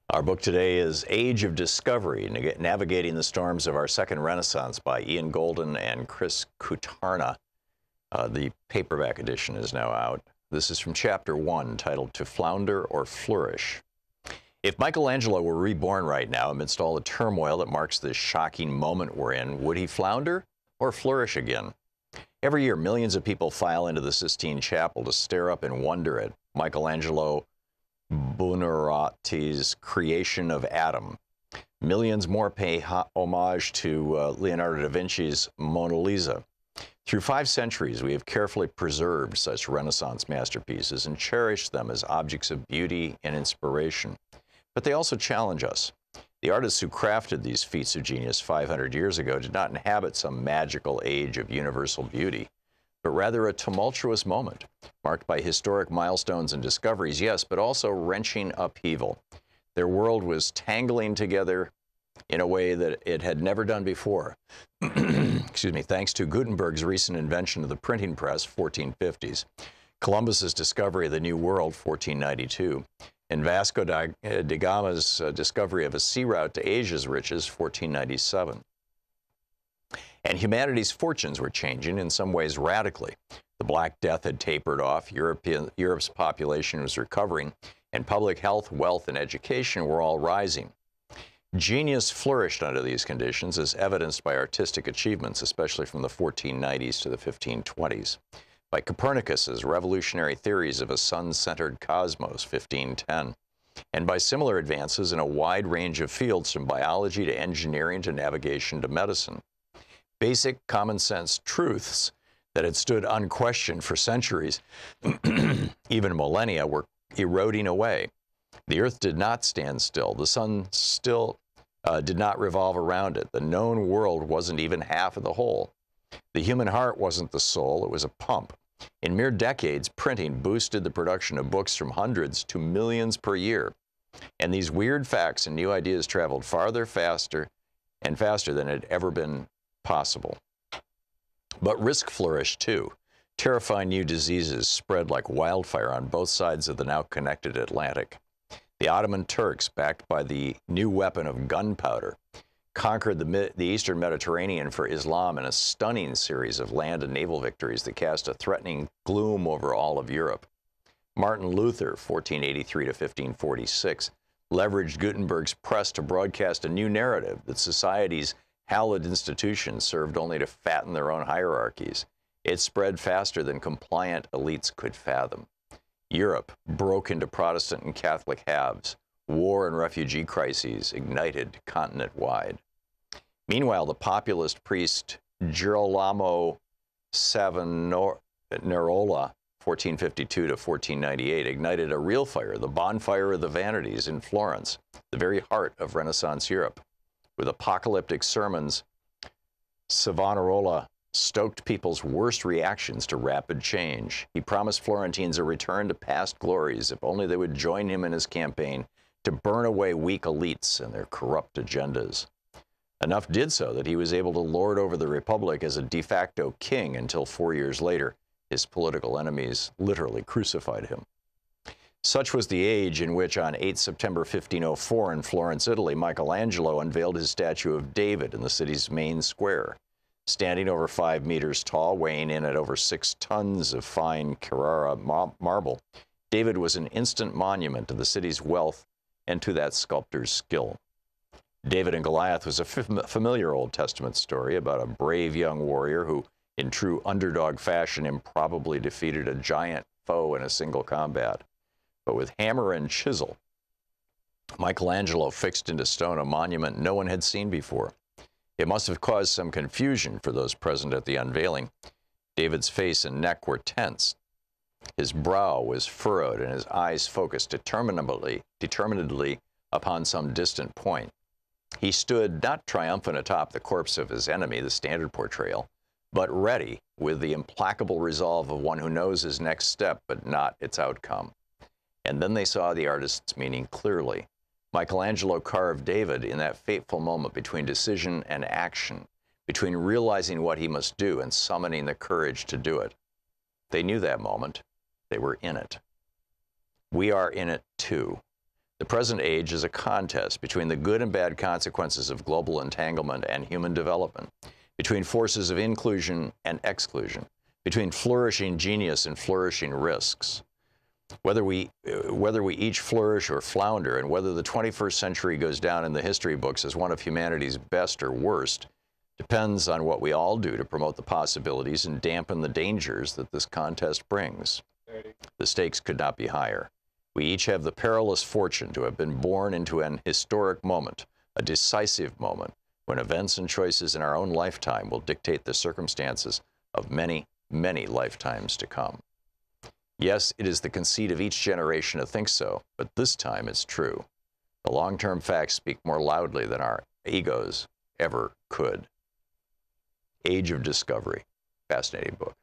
Our book today is Age of Discovery, Navigating the Storms of Our Second Renaissance by Ian Goldin and Chris Kutarna. The paperback edition is now out. This is from Chapter 1, titled To Flounder or Flourish. If Michelangelo were reborn right now amidst all the turmoil that marks this shocking moment we're in, would he flounder or flourish again? Every year, millions of people file into the Sistine Chapel to stare up in wonder at Michelangelo Buonarroti's creation of Adam. Millions more pay homage to Leonardo da Vinci's Mona Lisa. Through 5 centuries, we have carefully preserved such Renaissance masterpieces and cherished them as objects of beauty and inspiration. But they also challenge us. The artists who crafted these feats of genius 500 years ago did not inhabit some magical age of universal beauty, but rather a tumultuous moment, marked by historic milestones and discoveries, yes, but also wrenching upheaval. Their world was tangling together in a way that it had never done before. Excuse me, thanks to Gutenberg's recent invention of the printing press, 1450s, Columbus's discovery of the New World, 1492, and Vasco da Gama's discovery of a sea route to Asia's riches, 1497. And humanity's fortunes were changing, in some ways radically. The Black Death had tapered off, Europe's population was recovering, and public health, wealth, and education were all rising. Genius flourished under these conditions, as evidenced by artistic achievements, especially from the 1490s to the 1520s. By Copernicus's revolutionary theories of a sun-centered cosmos, 1510, and by similar advances in a wide range of fields from biology to engineering to navigation to medicine. Basic common sense truths that had stood unquestioned for centuries, even millennia, were eroding away. The earth did not stand still. The sun still did not revolve around it. The known world wasn't even half of the whole. The human heart wasn't the soul, it was a pump. In mere decades, printing boosted the production of books from hundreds to millions per year. And these weird facts and new ideas traveled farther, faster, and faster than had ever been possible. But risk flourished too. Terrifying new diseases spread like wildfire on both sides of the now connected Atlantic. The Ottoman Turks, backed by the new weapon of gunpowder, conquered the Eastern Mediterranean for Islam in a stunning series of land and naval victories that cast a threatening gloom over all of Europe. Martin Luther, 1483 to 1546, leveraged Gutenberg's press to broadcast a new narrative that society's hallowed institutions served only to fatten their own hierarchies. It spread faster than compliant elites could fathom. Europe broke into Protestant and Catholic halves. War and refugee crises ignited continent-wide. Meanwhile, the populist priest Girolamo Savonarola, 1452 to 1498, ignited a real fire, the bonfire of the vanities in Florence, the very heart of Renaissance Europe. With apocalyptic sermons, Savonarola stoked people's worst reactions to rapid change. He promised Florentines a return to past glories if only they would join him in his campaign to burn away weak elites and their corrupt agendas. Enough did so that he was able to lord over the Republic as a de facto king until 4 years later, his political enemies literally crucified him. Such was the age in which on 8 September 1504 in Florence, Italy, Michelangelo unveiled his statue of David in the city's main square. Standing over 5 meters tall, weighing in at over 6 tons of fine Carrara marble, David was an instant monument to the city's wealth and to that sculptor's skill. David and Goliath was a familiar Old Testament story about a brave young warrior who, in true underdog fashion, improbably defeated a giant foe in a single combat. But with hammer and chisel, Michelangelo fixed into stone a monument no one had seen before. It must have caused some confusion for those present at the unveiling. David's face and neck were tense. His brow was furrowed and his eyes focused determinedly upon some distant point. He stood not triumphant atop the corpse of his enemy, the standard portrayal, but ready with the implacable resolve of one who knows his next step but not its outcome. And then they saw the artist's meaning clearly. Michelangelo carved David in that fateful moment between decision and action, between realizing what he must do and summoning the courage to do it. They knew that moment. They were in it. We are in it too. The present age is a contest between the good and bad consequences of global entanglement and human development, between forces of inclusion and exclusion, between flourishing genius and flourishing risks. Whether we each flourish or flounder, and whether the 21st century goes down in the history books as one of humanity's best or worst, depends on what we all do to promote the possibilities and dampen the dangers that this contest brings. The stakes could not be higher. We each have the perilous fortune to have been born into an historic moment, a decisive moment, when events and choices in our own lifetime will dictate the circumstances of many, many lifetimes to come. Yes, it is the conceit of each generation to think so, but this time it's true. The long-term facts speak more loudly than our egos ever could. Age of Discovery. Fascinating book.